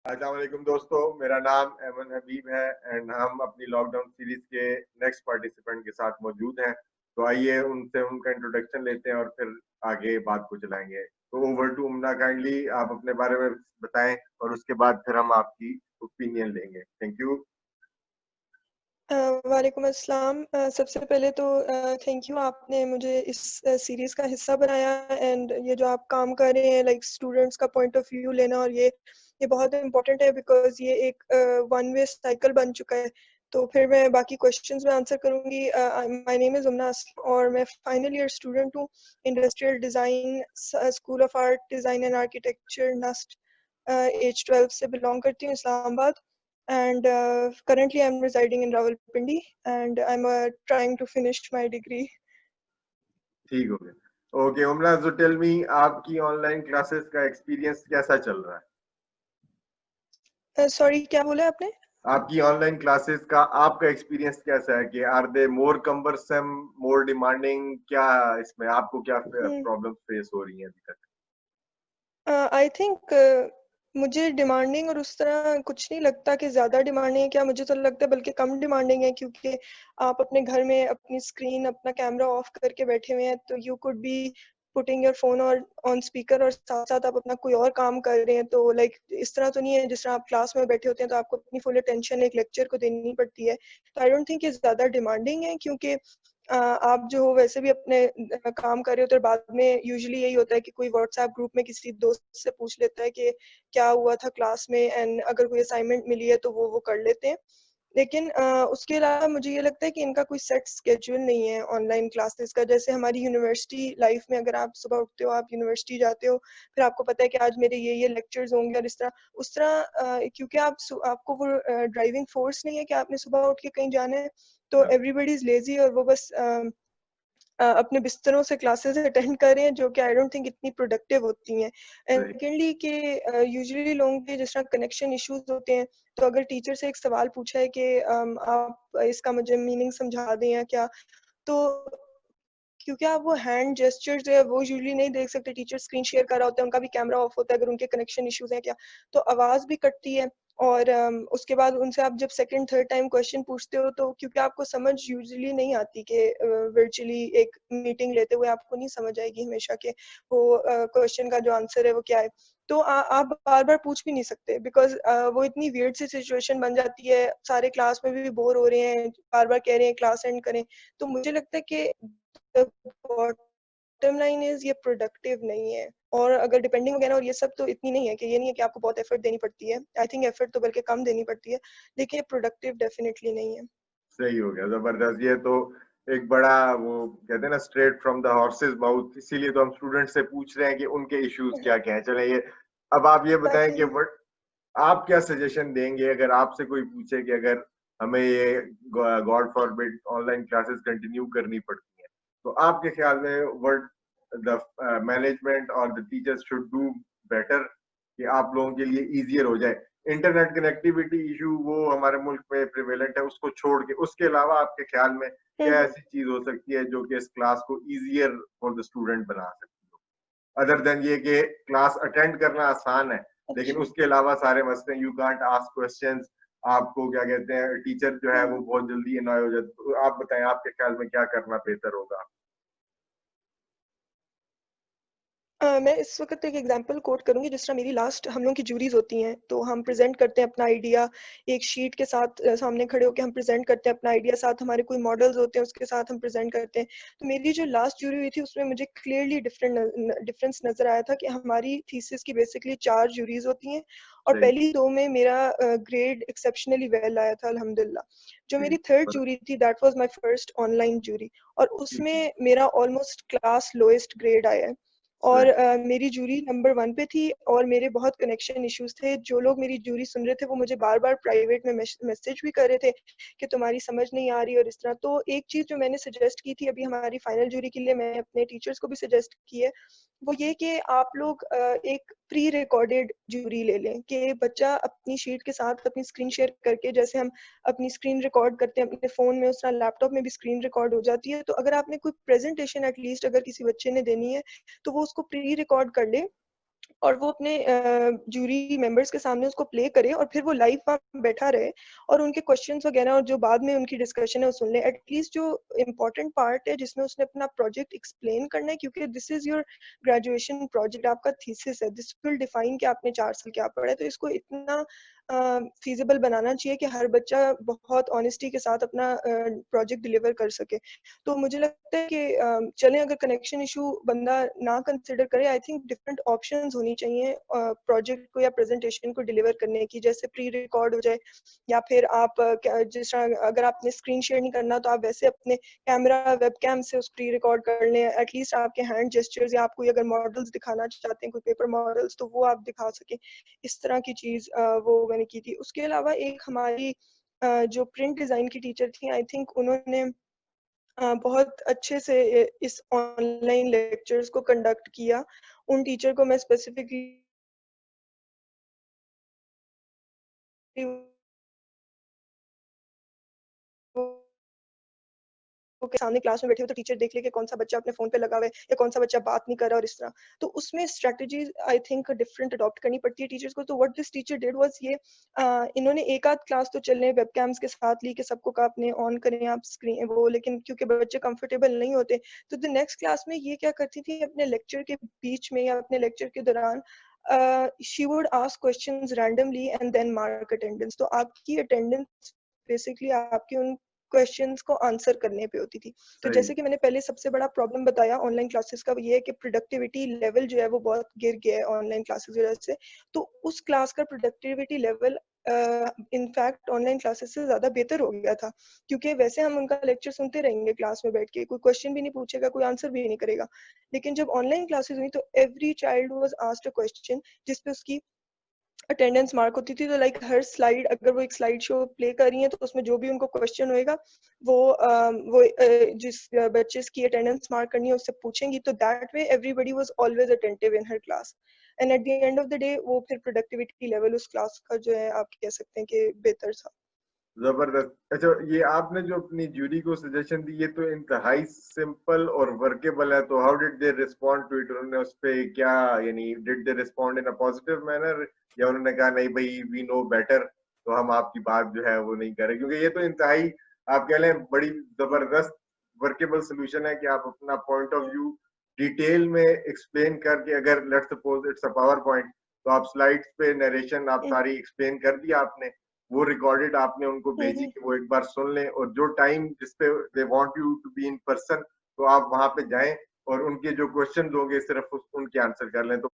अस्सलाम वालेकुम दोस्तों, मेरा नाम एमन हबीब है एंड हम अपनी लॉकडाउन सीरीज के नेक्स्ट पार्टिसिपेंट के साथ मौजूद हैं। तो आइए उनसे उनका इंट्रोडक्शन लेते हैं और फिर आगे बात को चलाएंगे। तो ओवर टू उमना, काइंडली आप अपने बारे में बताएं और उसके बाद फिर हम आपकी ओपिनियन लेंगे। Thank you. वालेकुम अस्सलाम। सबसे पहले तो थैंक यू, आपने मुझे इस सीरीज़ का हिस्सा बनाया। एंड ये जो आप काम कर रहे हैं, लाइक स्टूडेंट्स का पॉइंट ऑफ व्यू लेना, और ये बहुत इम्पोर्टेंट है बिकॉज ये एक वन वे साइकिल बन चुका है। तो फिर मैं बाकी क्वेश्चंस में आंसर करूंगी। My name is Umna Aslam और मैं फाइनल ईयर स्टूडेंट हूँ, industrial design, school of art design and architecture, NUST, H 12 से बिलोंग करती हूँ, Islamabad. And currently I'm residing in Rawalpindi and I'm trying to finish my degree. ठीक हो गया। ओके उमना, सो टेल मी, आपकी ऑनलाइन क्लासेस का experience कैसा चल रहा है? Sorry, क्या बोला आपने? आपकी ऑनलाइन क्लासेस का आपका एक्सपीरियंस कैसा है कि are they more cumbersome, more demanding? क्या इसमें आपको क्या प्रॉब्लम फेस हो रही है अभी तक? आई थिंक मुझे डिमांडिंग और उस तरह कुछ नहीं लगता कि ज़्यादा डिमांडिंग है। क्या, मुझे तो लगता है बल्कि कम डिमांडिंग है, क्योंकि आप अपने घर में अपनी स्क्रीन, अपना कैमरा ऑफ करके बैठे हुए हैं, तो you could be putting your phone और ऑन स्पीकर और साथ साथ आप अपना कोई और काम कर रहे हैं। तो लाइक इस तरह तो नहीं है जिस तरह आप क्लास में बैठे होते हैं तो आपको अपनी फुल अटेंशन एक लेक्चर को देनी पड़ती है। तो आई डोंट थिंक ये ज़्यादा डिमांडिंग है, क्योंकि आप जो हो वैसे भी अपने काम कर रहे हो, तो बाद में यूजुअली यही होता है कि कोई व्हाट्सएप ग्रुप में किसी दोस्त से पूछ लेता है कि क्या हुआ था क्लास में, एंड अगर कोई असाइनमेंट मिली है तो वो कर लेते हैं। लेकिन उसके अलावा मुझे ये लगता है कि इनका कोई सेट स्केड्यूल नहीं है ऑनलाइन क्लासेस का। जैसे हमारी यूनिवर्सिटी लाइफ में अगर आप सुबह उठते हो, आप यूनिवर्सिटी जाते हो, फिर आपको पता है कि आज मेरे ये लेक्चर्स होंगे, और इस तरह उस तरह क्योंकि आपको वो ड्राइविंग फोर्स नहीं है कि आपने सुबह उठ के कहीं जाना है। तो एवरीबडी इज लेजी और वो बस अपने बिस्तरों से क्लासेस अटेंड कर रहे हैं, जो कि आई डोंट थिंक इतनी प्रोडक्टिव होती हैं। एंड सही। सेकेंडली कि यूजुअली लोगों के जिस तरह कनेक्शन इश्यूज होते हैं, तो अगर टीचर से एक सवाल पूछा है कि आप इसका मुझे मीनिंग समझा दें या क्या, तो क्योंकि आप वो हैंड जेस्चर्स है वो यूजुअली नहीं देख सकते। टीचर स्क्रीन शेयर कर रहा होता है, उनका भी कैमरा ऑफ होता है, अगर उनके कनेक्शन इश्यूज हैं क्या, तो आवाज़ भी कटती है। और उसके बाद उनसे आप जब सेकंड थर्ड टाइम क्वेश्चन पूछते हो, तो क्योंकि आपको समझ यूजुअली नहीं आती कि वर्चुअली एक मीटिंग लेते हुए आपको नहीं समझ आएगी हमेशा कि वो क्वेश्चन का जो आंसर है वो क्या है। तो आप बार बार पूछ भी नहीं सकते, बिकॉज वो इतनी वियर्ड सी सिचुएशन बन जाती है। सारे क्लास में भी बोर हो रहे हैं, बार बार कह रहे हैं क्लास एंड करें। तो मुझे लगता है कि बॉटम लाइन इज ये प्रोडक्टिव नहीं है। और अगर डिपेंडिंग वगैरह और ये सब तो इतनी नहीं है, कि ये नहीं है कि आपको बहुत एफर्ट देनी पड़ती है। आई थिंक एफर्ट तो बल्कि कम देनी पड़ती है, लेकिन ये प्रोडक्टिव डेफिनेटली नहीं है। सही हो गया, जबरदस्त। ये तो एक बड़ा, वो कहते हैं ना, straight from the horses mouth. इसीलिए तो हम स्टूडेंट से पूछ रहे हैं कि उनके इश्यूज क्या क्या है। चले ये, अब आप ये बताएं कि Exactly. व्हाट आप क्या सजेशन देंगे अगर आपसे कोई पूछे कि अगर हमें ये, God forbid, online classes continue करनी पड़ती है, तो आपके ख्याल में व्हाट द मैनेजमेंट और the teachers should do better कि आप लोगों के लिए इजियर हो जाए? इंटरनेट कनेक्टिविटी इशू वो हमारे मुल्क में प्रिवेलेंट है, उसको छोड़ के उसके अलावा आपके ख्याल में क्या हम्म ऐसी चीज हो सकती है जो कि इस क्लास को इजियर फॉर द स्टूडेंट बना सकती हो, अदर देन ये कि क्लास अटेंड करना आसान है लेकिन अच्छा। उसके अलावा सारे मसले, यू कांट आस्क क्वेश्चंस, आपको क्या कहते हैं, टीचर जो है वो हम्म बहुत जल्दी अनॉय हो जाते। तो आप बताएं, आपके ख्याल में क्या करना बेहतर होगा? मैं इस वक्त एक एग्जांपल कोट करूंगी। जिस तरह मेरी लास्ट हम लोग की जूरीज होती हैं, तो हम प्रेजेंट करते हैं अपना आइडिया एक शीट के साथ, सामने खड़े होकर हम प्रेजेंट करते हैं अपना आइडिया, साथ हमारे कोई मॉडल्स होते हैं उसके साथ हम प्रेजेंट करते हैं। तो मेरी जो लास्ट जूरी हुई थी उसमें मुझे क्लियरली डिफरेंस नजर आया था कि हमारी थीसिस की बेसिकली 4 जूरीज होती हैं, और सही। पहली 2 में मेरा ग्रेड एक्सेप्शनली वेल आया था अल्हम्दुलिल्लाह। जो ठीक। मेरी थर्ड जूरी थी, that was my first online jury, और ठीक। उसमें मेरा ऑलमोस्ट क्लास लोएस्ट ग्रेड आया है। और सही। मेरी जूरी नंबर 1 पे थी, और मेरे बहुत कनेक्शन इश्यूज थे। जो लोग मेरी जूरी सुन रहे थे वो मुझे बार बार प्राइवेट में मैसेज भी कर रहे थे कि तुम्हारी समझ नहीं आ रही और इस तरह। तो एक चीज़ जो मैंने सजेस्ट की थी अभी हमारी फाइनल जूरी के लिए, मैंने अपने टीचर्स को भी सजेस्ट की है, वो ये कि आप लोग एक प्री रिकॉर्डेड जूरी ले लें, कि बच्चा अपनी शीट के साथ अपनी स्क्रीन शेयर करके, जैसे हम अपनी स्क्रीन रिकॉर्ड करते हैं अपने फ़ोन में, उस तरह लैपटॉप में भी स्क्रीन रिकॉर्ड हो जाती है। तो अगर आपने कोई प्रेजेंटेशन एटलीस्ट अगर किसी बच्चे ने देनी है, तो वो उसको प्री रिकॉर्ड कर ले, और वो अपने जूरी मेंबर्स के सामने उसको प्ले करे और फिर वो लाइव वहाँ बैठा रहे और उनके क्वेश्चंस वगैरह और जो बाद में उनकी डिस्कशन है वो सुन ले। एटलीस्ट जो इम्पोर्टेंट पार्ट है जिसमें उसने अपना प्रोजेक्ट एक्सप्लेन करना है, क्योंकि this is your graduation project, आपका थीसिस है, दिस विल डिफाइन कि आपने 4 साल क्या पढ़ा है। तो इसको इतना फीजिबल बनाना चाहिए कि हर बच्चा बहुत ऑनेस्टी के साथ अपना प्रोजेक्ट डिलीवर कर सके। तो मुझे लगता है कि चलें, अगर कनेक्शन इशू बंदा ना कंसिडर करे, आई थिंक डिफरेंट ऑप्शंस होनी चाहिए प्रोजेक्ट को या प्रेजेंटेशन को डिलीवर करने की। जैसे प्री रिकॉर्ड हो जाए, या फिर आप जिस तरह अगर आपने स्क्रीन शेयर नहीं करना तो आप वैसे अपने कैमरा वेब कैम से उस प्री रिकॉर्ड कर लें। एटलीस्ट आपके हैंड जेस्चर्स या आप कोई अगर मॉडल्स दिखाना चाहते हैं, कोई पेपर मॉडल्स, तो वो आप दिखा सकें। इस तरह की चीज़ वो मैंने की थी। उसके अलावा एक हमारी जो प्रिंट डिज़ाइन की टीचर थी, आई थिंक उन्होंने बहुत अच्छे से इस ऑनलाइन लेक्चर्स को कंडक्ट किया। उन टीचर को मैं स्पेसिफिकली के सामने क्लास में बैठे हो तो टीचर देख ले कि कौन सा बच्चा अपने फोन पे लगा हुआ है या कौन सा बच्चा बात नहीं कर रहा, और इस तरह। तो उसमें strategies I think different adopt करनी पड़ती है टीचर्स को। तो what this teacher did was ये इन्होंने एक आध क्लास तो चलने वेबकैम्स के साथ ली कि सबको कहा अपने ऑन करें आप स्क्रीन वो, लेकिन क्योंकि बच्चे कंफर्टेबल नहीं होते, तो द नेक्स्ट क्लास में ये क्या करती थी, अपने लेक्चर के बीच में या अपने लेक्चर के दौरान she would ask questions randomly and then mark attendance. तो आपकी अटेंडेंस बेसिकली आपके उन क्वेश्चंस को आंसर करने पे होती थी। तो सही। जैसे कि मैंने पहले सबसे बड़ा प्रॉब्लम बताया ऑनलाइन क्लासेस का, वो ये है कि प्रोडक्टिविटी लेवल जो है वो बहुत गिर गया है ऑनलाइन क्लासेस की वजह से। तो उस क्लास का productivity level in fact online classes से ज्यादा बेहतर हो गया था, क्योंकि वैसे हम उनका लेक्चर सुनते रहेंगे क्लास में बैठ के, कोई क्वेश्चन भी नहीं पूछेगा, कोई आंसर भी नहीं करेगा। लेकिन जब ऑनलाइन क्लासेस हुई तो every child was asked a question जिसपे उसकी अटेंडेंस मार्क होती थी। तो लाइक हर स्लाइड, अगर वो एक स्लाइड शो प्ले कर रही है तो उसमें जो भी उनको क्वेश्चन होएगा वो जिस बच्चे की अटेंडेंस मार्क करनी है उससे पूछेंगी। तो that way everybody was always attentive in her class, and at the end of the day वो फिर प्रोडक्टिविटी लेवल उस क्लास का जो है आप कह सकते हैं कि बेहतर था। जबरदस्त। अच्छा, ये आपने जो अपनी जूरी को सजेशन दी, ये तो इंतहाई सिंपल और वर्केबल है। तो how did they respond to it? उन्होंने उस पे क्या, यानी did they respond in a positive manner, या उन्होंने कहा नहीं भाई वी नो बेटर, तो हम आपकी बात जो है वो नहीं करें? क्योंकि ये तो इंतहाई, आप कह लें, बड़ी जबरदस्त वर्केबल सोल्यूशन है कि आप अपना पॉइंट ऑफ व्यू डिटेल में एक्सप्लेन करके, अगर let's suppose it's a power point, तो आप स्लाइड्स पे नरेशन आप सारी एक्सप्लेन कर दिया आपने, वो रिकॉर्डेड आपने उनको भेजी कि वो एक बार सुन लें, और जो टाइम जिसपे they want you to be in person, तो आप वहां पे जाएं और उनके जो क्वेश्चन होंगे सिर्फ उनके आंसर कर लें। तो